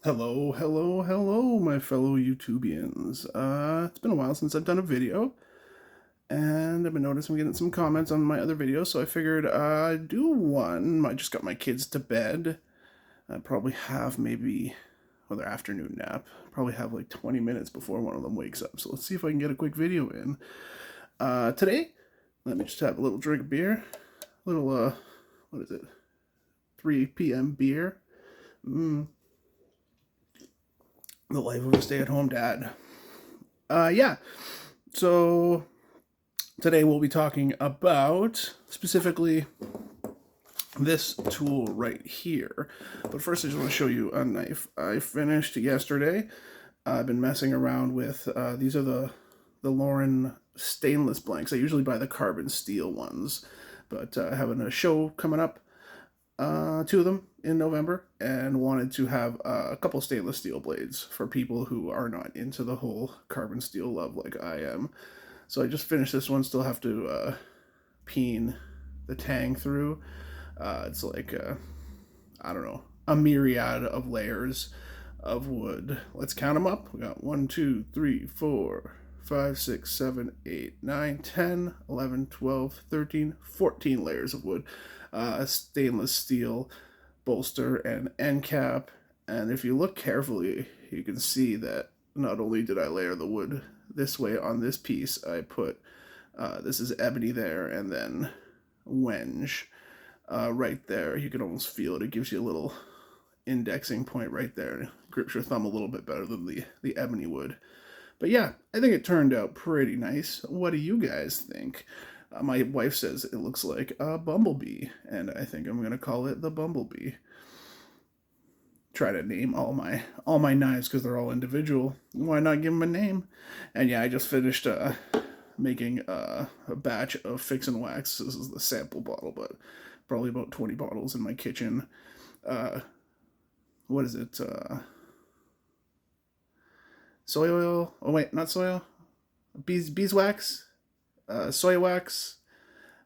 Hello, hello, hello, my fellow YouTubians. It's been a while since I've done a video, and I've been noticing I'm getting some comments on my other videos, so I figured I'd do one. I just got my kids to bed. I probably have maybe, well, their afternoon nap. Probably have like 20 minutes before one of them wakes up, so let's see if I can get a quick video in. Today, let me just have a little drink of beer. A little, what is it? 3 p.m. beer. The life of a stay-at-home dad. Yeah. So today we'll be talking about specifically this tool right here. But first I just want to show you a knife I finished yesterday. I've been messing around with, these are the Lauren stainless blanks. I usually buy the carbon steel ones, but having a show coming up, two of them in November, and wanted to have a couple stainless steel blades for people who are not into the whole carbon steel love like I am. So I just finished this one. Still have to peen the tang through. It's like I don't know, a myriad of layers of wood. Let's count them up. We got 1, 2, 3, 4, 5, 6, 7, 8, 9, 10, 11, 12, 13, 14 layers of wood. Stainless steel bolster and end cap. And if you look carefully, you can see that not only did I layer the wood this way on this piece, I put, this is ebony there, and then wenge right there. You can almost feel it. It gives you a little indexing point right there. It grips your thumb a little bit better than the ebony wood. But yeah, I think it turned out pretty nice. What do you guys think? My wife says it looks like a bumblebee, and I think I'm gonna call it the bumblebee. Try to name all my knives because they're all individual. Why not give them a name? And yeah, I just finished making a batch of fix and wax. This is the sample bottle, but probably about 20 bottles in my kitchen. What is it? Soy oil? Oh wait, not soy oil. Beeswax, soy wax,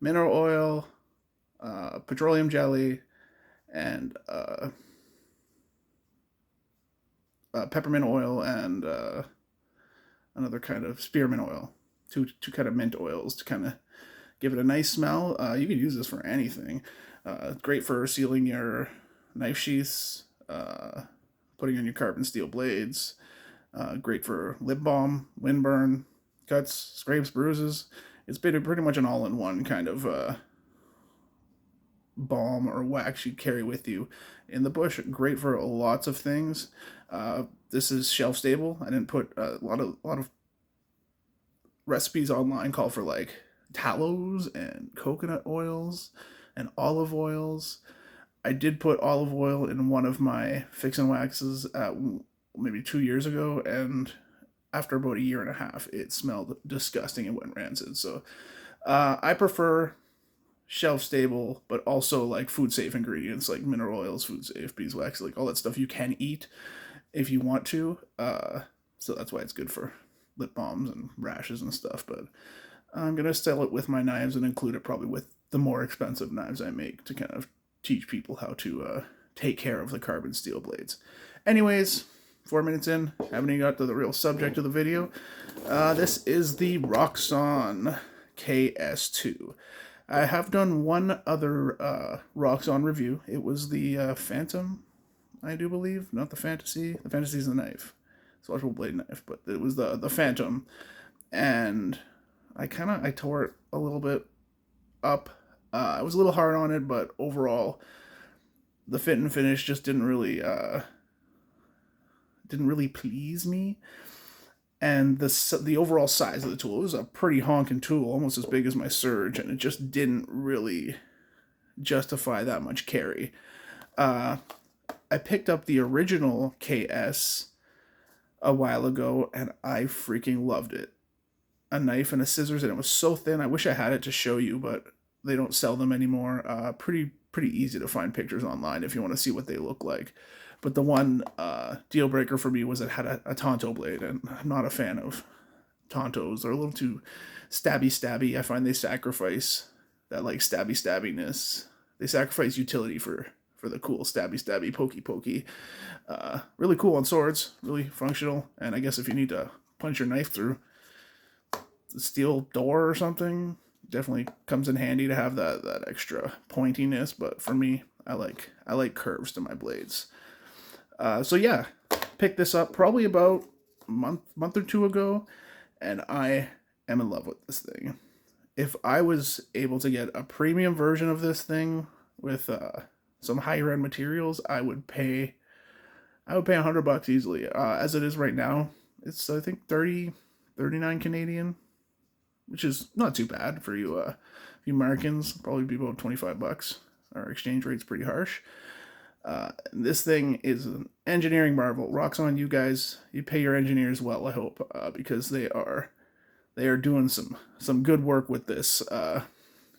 mineral oil, petroleum jelly, and peppermint oil, and another kind of spearmint oil. Two kind of mint oils to kind of give it a nice smell. You can use this for anything. Great for sealing your knife sheaths, putting on your carbon steel blades. Great for lip balm, windburn, cuts, scrapes, bruises. It's been pretty much an all-in-one kind of balm or wax you carry with you in the bush. Great for lots of things. This is shelf stable. I didn't put a lot of recipes online call for like tallows and coconut oils and olive oils. I did put olive oil in one of my fix and waxes maybe 2 years ago, and after about a year and a half, it smelled disgusting and went rancid. So I prefer shelf stable, but also like food safe ingredients like mineral oils, food safe, beeswax, like all that stuff you can eat if you want to. So that's why it's good for lip balms and rashes and stuff. But I'm gonna sell it with my knives and include it probably with the more expensive knives I make to kind of teach people how to take care of the carbon steel blades. Anyways, 4 minutes in, haven't even got to the real subject of the video. This is the Roxon KS2. I have done one other Roxon review. It was the Phantom, I do believe, not the Fantasy. The Fantasy is the knife, Swashbuckle blade knife, but it was the Phantom, and I tore it a little bit up. I was a little hard on it, but overall, the fit and finish just didn't really please me. And the overall size of the tool, it was a pretty honking tool, almost as big as my Surge, and it just didn't really justify that much carry. I picked up the original KS a while ago, and I freaking loved it. A knife and a scissors, and it was so thin. I wish I had it to show you, but they don't sell them anymore. Pretty easy to find pictures online if you want to see what they look like. But the one deal breaker for me was it had a Tonto blade, and I'm not a fan of Tontos. They're a little too stabby. I find they sacrifice that like stabbiness. They sacrifice utility for the cool stabby, pokey. Really cool on swords, really functional. And I guess if you need to punch your knife through the steel door or something, definitely comes in handy to have that extra pointiness. But for me, I like curves to my blades. So yeah, picked this up probably about a month or two ago, and I am in love with this thing. If I was able to get a premium version of this thing with some higher end materials, I would pay $100 easily. As it is right now, it's I think 39 Canadian, which is not too bad for you Americans. Probably be about $25. Our exchange rate's pretty harsh. This thing is an engineering marvel. Roxon, you guys, you pay your engineers well, I hope, because they are doing some good work with this. It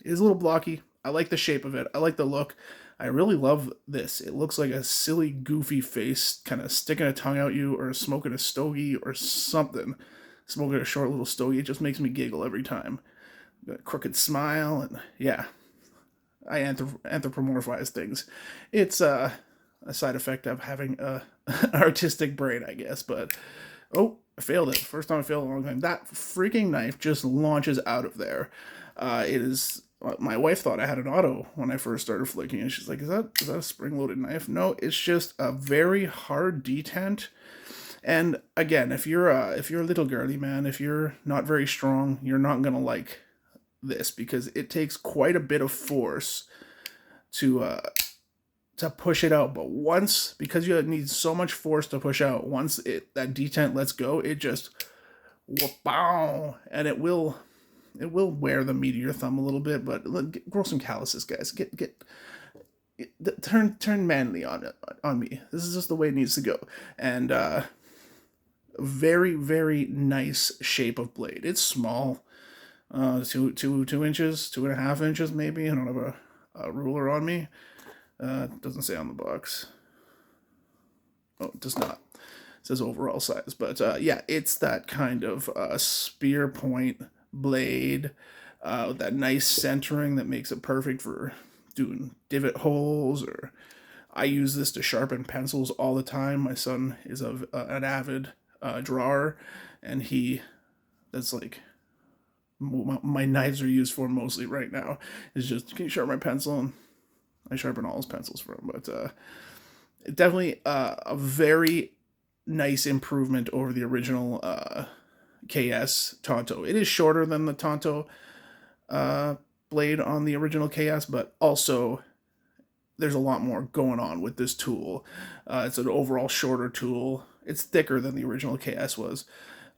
is a little blocky. I like the shape of it. I like the look. I really love this. It looks like a silly, goofy face kind of sticking a tongue out you or smoking a stogie or something. Smoking a short little stogie. It just makes me giggle every time. Got a crooked smile, and yeah. I anthropomorphize things. It's a side effect of having an artistic brain, I guess. But, oh, I failed it. First time I failed in a long time. That freaking knife just launches out of there. It is... My wife thought I had an auto when I first started flicking, and she's like, is that a spring-loaded knife? No, it's just a very hard detent. And again, if you're a little girly, man, if you're not very strong, you're not gonna like this, because it takes quite a bit of force to push it out. But once, because you need so much force to push out, once that detent lets go, it just whoop-bow, and it will wear the meat of your thumb a little bit, but grow some calluses, guys. Turn manly on me. This is just the way it needs to go. And very, very nice shape of blade. It's small, 2 inches, 2.5 inches maybe. I don't have a ruler on me. It doesn't say on the box. Oh, it does not. It says overall size. But yeah, it's that kind of spear point blade with that nice centering that makes it perfect for doing divot holes. Or I use this to sharpen pencils all the time. My son is an avid drawer, and that's like my knives are used for mostly right now. Is just, can you sharpen my pencil? And I sharpen all his pencils for him. But definitely a very nice improvement over the original KS Tonto. It is shorter than the Tonto blade on the original KS, but also there's a lot more going on with this tool. It's an overall shorter tool. It's thicker than the original KS was.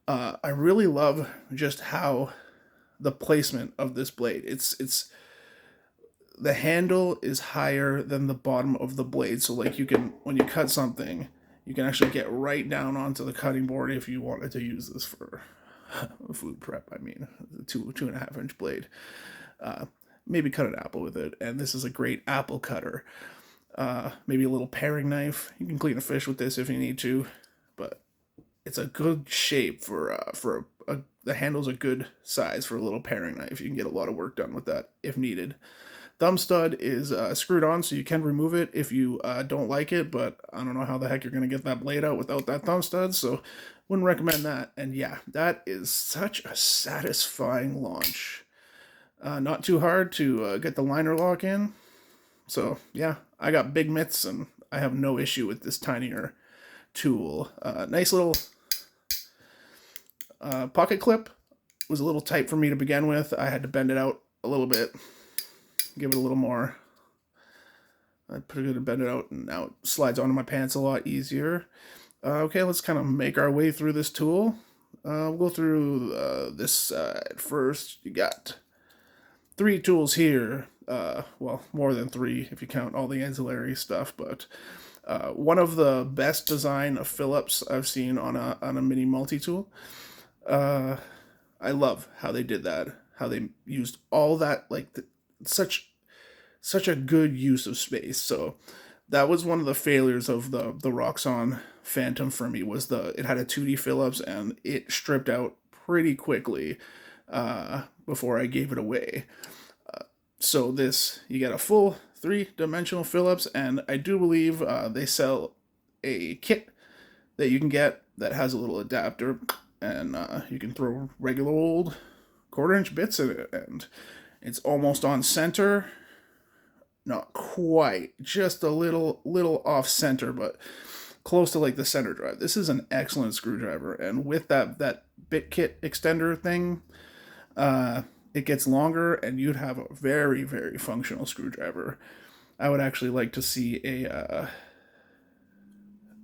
I really love just how the placement of this blade. It's the handle is higher than the bottom of the blade, so like you can, when you cut something, you can actually get right down onto the cutting board if you wanted to use this for food prep. I mean, the 2.5 inch blade. Maybe cut an apple with it, and this is a great apple cutter. Maybe a little paring knife. You can clean a fish with this if you need to, but it's a good shape for the handle's a good size for a little paring knife. You can get a lot of work done with that if needed. Thumb stud is screwed on, so you can remove it if you don't like it, but I don't know how the heck you're going to get that blade out without that thumb stud, so wouldn't recommend that. And yeah, that is such a satisfying launch. Not too hard to get the liner lock in. So yeah, I got big mitts, and I have no issue with this tinier tool. Nice little pocket clip. It was a little tight for me to begin with. I had to bend it out a little bit. Give it a little more. I put it and bend it out, and now it slides onto my pants a lot easier. Okay, let's kind of make our way through this tool. We'll go through this side first. You got 3 tools here. Well, more than 3 if you count all the ancillary stuff, but one of the best design of Phillips I've seen on a mini multi-tool. I love how they did that. How they used all that, like such a good use of space. So that was one of the failures of the Roxon Phantom for me, was it had a 2D Phillips, and it stripped out pretty quickly before I gave it away. So this, you get a full 3-dimensional Phillips, and I do believe they sell a kit that you can get that has a little adapter, and you can throw regular old 1/4-inch bits in it, and it's almost on center. Not quite, just a little off center, but close to like the center drive. This is an excellent screwdriver, and with that bit kit extender thing, it gets longer, and you'd have a very, very functional screwdriver. I would actually like to see a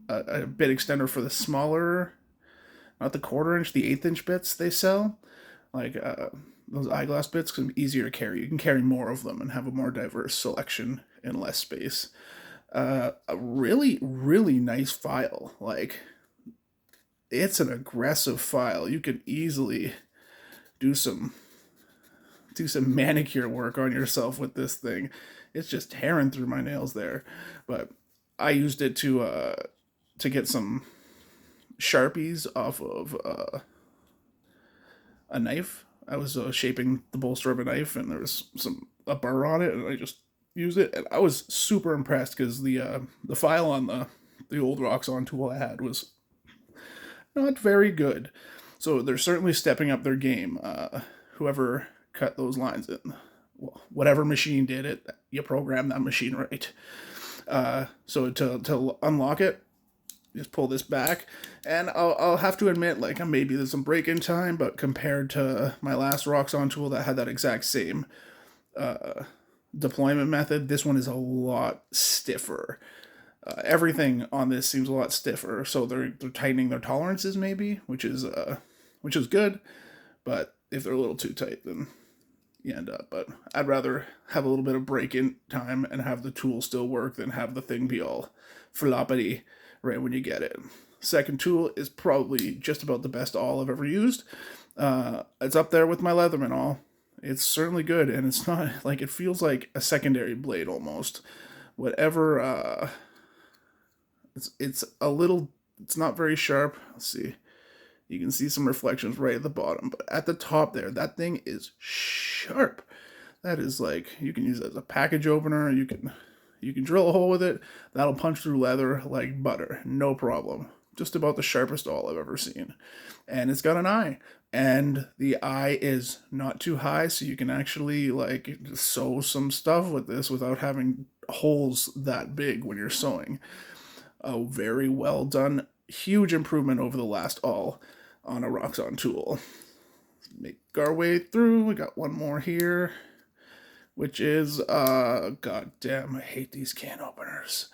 bit extender for the smaller, not the 1/4-inch, the 1/8-inch bits they sell. Like those eyeglass bits can be easier to carry. You can carry more of them and have a more diverse selection in less space. A really, really nice file. Like, it's an aggressive file. You could easily do some manicure work on yourself with this thing. It's just tearing through my nails there. But I used it to get some Sharpies off of a knife. I was shaping the bolster of a knife, and there was a burr on it, and I just used it, and I was super impressed because the file on the old Roxon tool I had was not very good. So they're certainly stepping up their game. Whoever cut those lines in, well, whatever machine did it, you programmed that machine right. So to unlock it, just pull this back, and I'll have to admit, like, maybe there's some break-in time, but compared to my last Roxon tool that had that exact same deployment method, this one is a lot stiffer. Everything on this seems a lot stiffer, so they're tightening their tolerances maybe, which is good, but if they're a little too tight, then you end up. But I'd rather have a little bit of break-in time and have the tool still work than have the thing be all floppity right when you get it. Second tool is probably just about the best awl I've ever used. It's up there with my Leatherman awl. It's certainly good, and it's not like, it feels like a secondary blade almost. Whatever, it's a little, it's not very sharp. Let's see. You can see some reflections right at the bottom, but at the top there, that thing is sharp. That is like, you can use it as a package opener. You can drill a hole with it. That'll punch through leather like butter, no problem. Just about the sharpest awl I've ever seen. And it's got an eye, and the eye is not too high, so you can actually like sew some stuff with this without having holes that big when you're sewing. A very well done, huge improvement over the last awl on a Roxon tool. Make our way through. We got one more here, which is, god damn, I hate these can openers.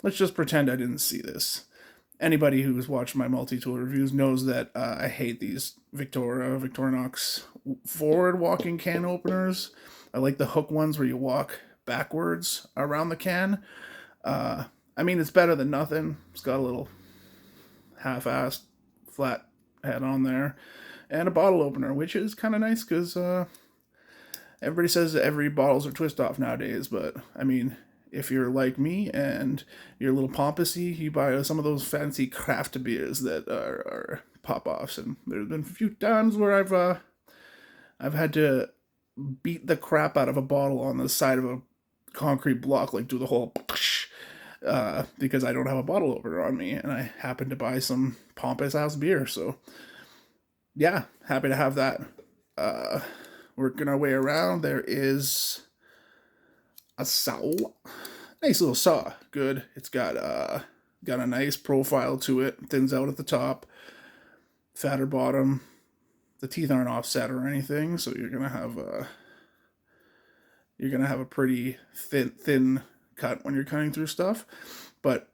Let's just pretend I didn't see this. Anybody who's watched my multi-tool reviews knows that I hate these Victorinox forward walking can openers. I like the hook ones where you walk backwards around the can. I mean, it's better than nothing. It's got a little half-assed flat head on there, and a bottle opener, which is kind of nice because everybody says that every bottles are twist off nowadays, but I mean, if you're like me and you're a little pompousy, you buy some of those fancy craft beers that are pop-offs, and there's been a few times where I've had to beat the crap out of a bottle on the side of a concrete block, like do the whole because I don't have a bottle opener on me, and I happen to buy some pompous ass beer. So yeah, happy to have that. Working our way around, there is a saw. Nice little saw. Good. It's got a nice profile to it. Thins out at the top. Fatter bottom. The teeth aren't offset or anything, so you're gonna have a pretty thin cut when you're cutting through stuff. But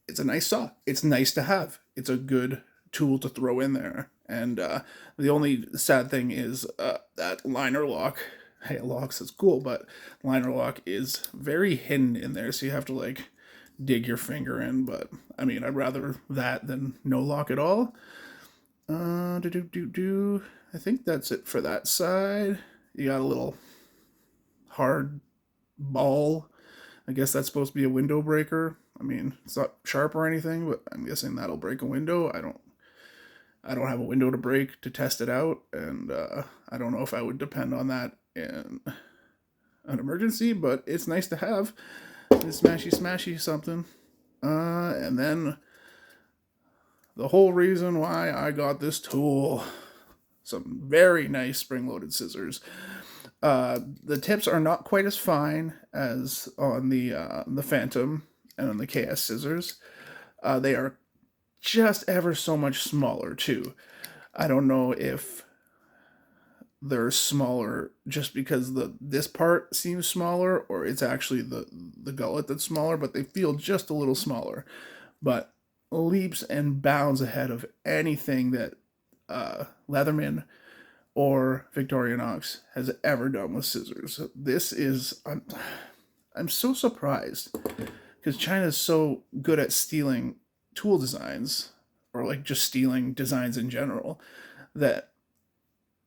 it's a nice saw. It's nice to have. It's a good tool to throw in there. And the only sad thing is that liner lock. Hey, it locks, it's cool, but liner lock is very hidden in there, so you have to like dig your finger in. But I mean, I'd rather that than no lock at all. I think that's it for that side. You got a little hard ball. I guess that's supposed to be a window breaker. I mean, it's not sharp or anything, but I'm guessing that'll break a window. I don't have a window to break to test it out, and I don't know if I would depend on that in an emergency, but it's nice to have. This smashy something. And then the whole reason why I got this tool, some very nice spring-loaded scissors. The tips are not quite as fine as on the Phantom and on the KS scissors. They are just ever so much smaller too. I don't know if they're smaller just because this part seems smaller, or it's actually the gullet that's smaller, but they feel just a little smaller. But leaps and bounds ahead of anything that Leatherman or Victorinox has ever done with scissors. This is I'm so surprised because China is so good at stealing tool designs, or like just stealing designs in general, that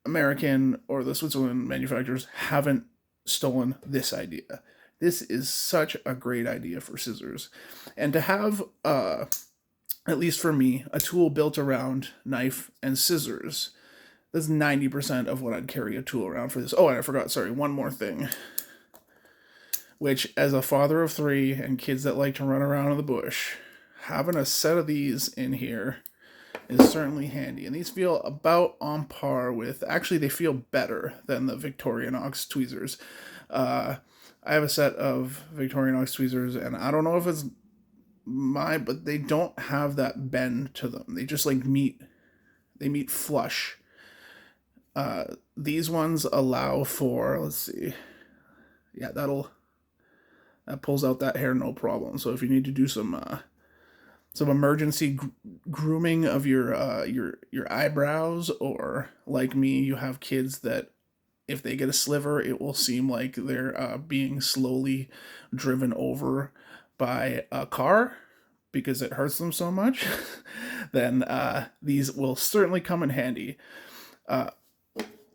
American or the Switzerland manufacturers haven't stolen this idea. This is such a great idea for scissors. And to have, at least for me, a tool built around knife and scissors, that's 90% of what I'd carry a tool around for this. Oh, and I forgot, sorry, one more thing. Which, as a father of 3 and kids that like to run around in the bush, having a set of these in here is certainly handy. And these feel about on par with, actually they feel better than the Victorinox tweezers. I have a set of Victorinox tweezers, and I don't know if it's but they don't have that bend to them. They just like meet flush. These ones allow for, let's see, yeah, that pulls out that hair no problem. So if you need to do some emergency grooming of your eyebrows, or like me, you have kids that if they get a sliver, it will seem like they're being slowly driven over by a car because it hurts them so much, then these will certainly come in handy.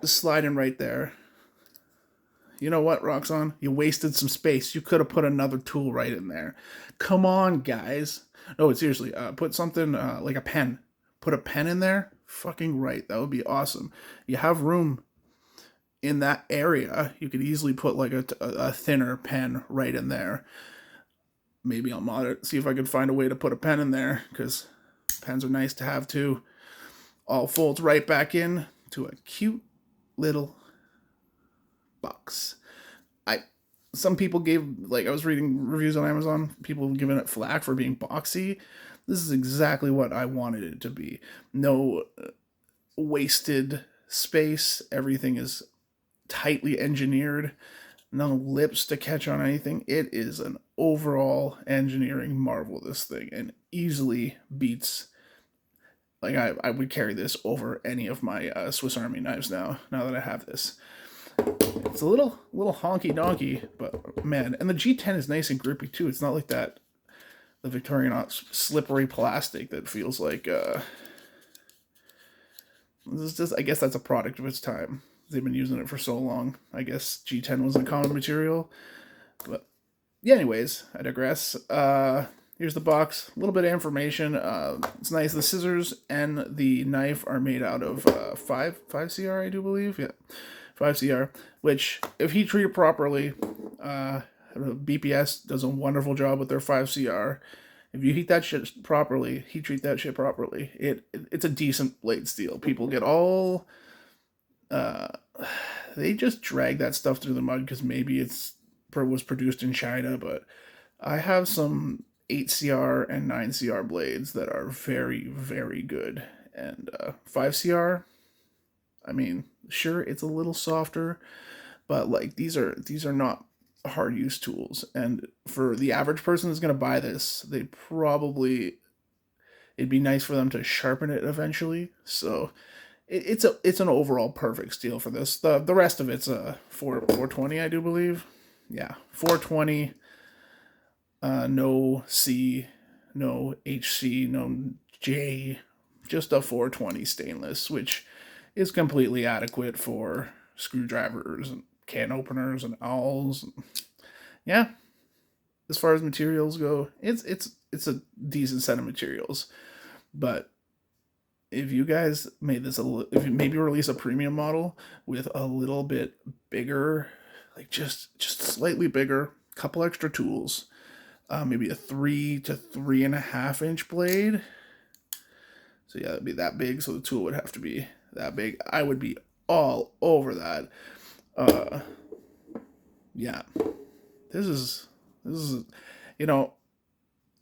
Sliding right there. You know what, Roxon? You wasted some space. You could have put another tool right in there. Come on, guys. No, seriously, put something like a pen. Put a pen in there. Fucking right. That would be awesome. You have room in that area. You could easily put like a thinner pen right in there. Maybe I'll mod it. See if I can find a way to put a pen in there, because pens are nice to have too. All folds right back in to a cute little box. Some people gave, like, I was reading reviews on Amazon, people giving it flack for being boxy. This is exactly what I wanted it to be. No wasted space. Everything is tightly engineered. No lips to catch on anything. It is an overall engineering marvel, this thing, and easily beats, like, I would carry this over any of my Swiss Army knives now that I have this. It's a little honky donkey, but man, and the G10 is nice and grippy too. It's not like the Victorinox slippery plastic that feels like this is just, I guess that's a product of its time. They've been using it for so long. I guess G10 wasn't a common material, but yeah. Anyways, I digress. Here's the box. A little bit of information. It's nice. The scissors and the knife are made out of 5CR, I do believe. Yeah. 5CR, which, if heat treated properly, BPS does a wonderful job with their 5CR. If you heat that shit properly, heat treat that shit properly, it's a decent blade steel. People get all, they just drag that stuff through the mud because maybe was produced in China, but I have some 8CR and 9CR blades that are very, very good. And 5CR, I mean, sure, it's a little softer, but like these are not hard use tools. And for the average person that's going to buy this, it'd be nice for them to sharpen it eventually. So it's an overall perfect steel for this. The rest of it's a 420, I do believe. Yeah, 420. No C, no HC, no J, just a 420 stainless, which is completely adequate for screwdrivers and can openers and owls. Yeah, as far as materials go, it's a decent set of materials. But if you guys made this if you maybe release a premium model with a little bit bigger, like just slightly bigger, couple extra tools, maybe a 3 to 3.5 inch blade. So yeah, it'd be that big. So the tool would have to be that big. I would be all over that. Yeah, this is, you know,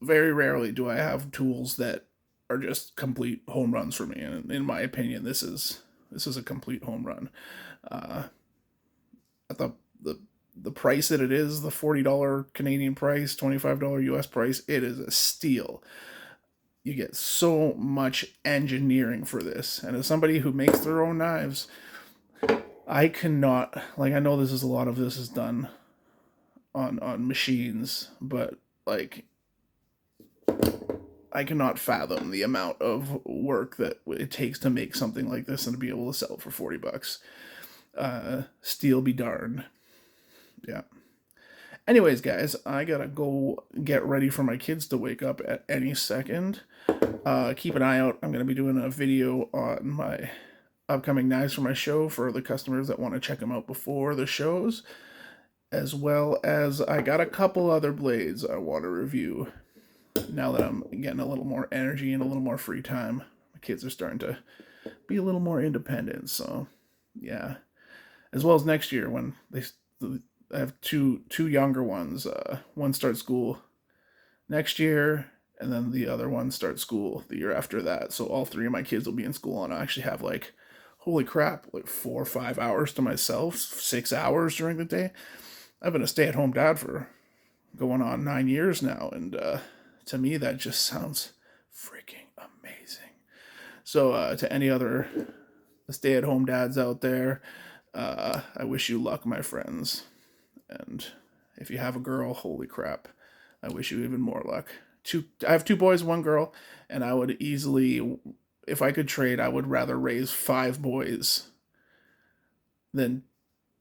very rarely do I have tools that are just complete home runs for me. And in my opinion, this is a complete home run. At the price that it is, the $40 Canadian price, $25 US price, it is a steal. You get so much engineering for this. And as somebody who makes their own knives, I cannot, like, I know a lot of this is done on machines, but like, I cannot fathom the amount of work that it takes to make something like this and to be able to sell it for $40. Steel be darned. Yeah. Anyways, guys, I gotta go get ready for my kids to wake up at any second. Keep an eye out. I'm gonna be doing a video on my upcoming knives for my show for the customers that want to check them out before the shows, as well as I got a couple other blades I want to review now that I'm getting a little more energy and a little more free time. My kids are starting to be a little more independent, so yeah. As well as next year when I have two younger ones. One starts school next year, and then the other one starts school the year after that. So all three of my kids will be in school, and I actually have, like, holy crap, like 4 or 5 hours to myself, 6 hours during the day. I've been a stay-at-home dad for going on 9 years now, and to me that just sounds freaking amazing. So to any other stay-at-home dads out there, I wish you luck, my friends. And if you have a girl, holy crap, I wish you even more luck. I have 2 boys, 1 girl, and I would easily, if I could trade, I would rather raise 5 boys than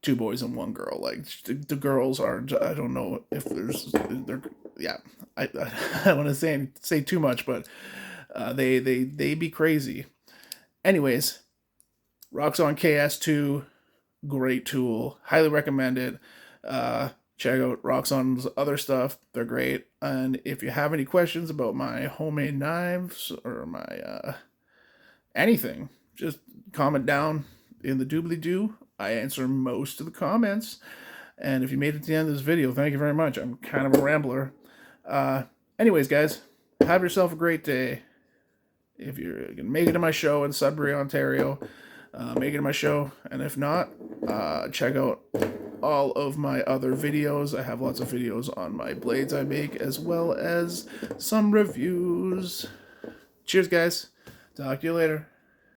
2 boys and 1 girl. Like, the girls are, I don't know if yeah, I don't want to say too much, but they be crazy. Anyways, Roxon KS2, great tool, highly recommend it. Check out Roxon's other stuff, they're great. And if you have any questions about my homemade knives or my anything, just comment down in the doobly-doo. I answer most of the comments. And if you made it to the end of this video, thank you very much. I'm kind of a rambler. Anyways, guys, have yourself a great day. If you're going to make it to my show in Sudbury, Ontario, make it to my show. And if not, check out all of my other videos. I have lots of videos on my blades I make, as well as some reviews. Cheers, guys. Talk to you later.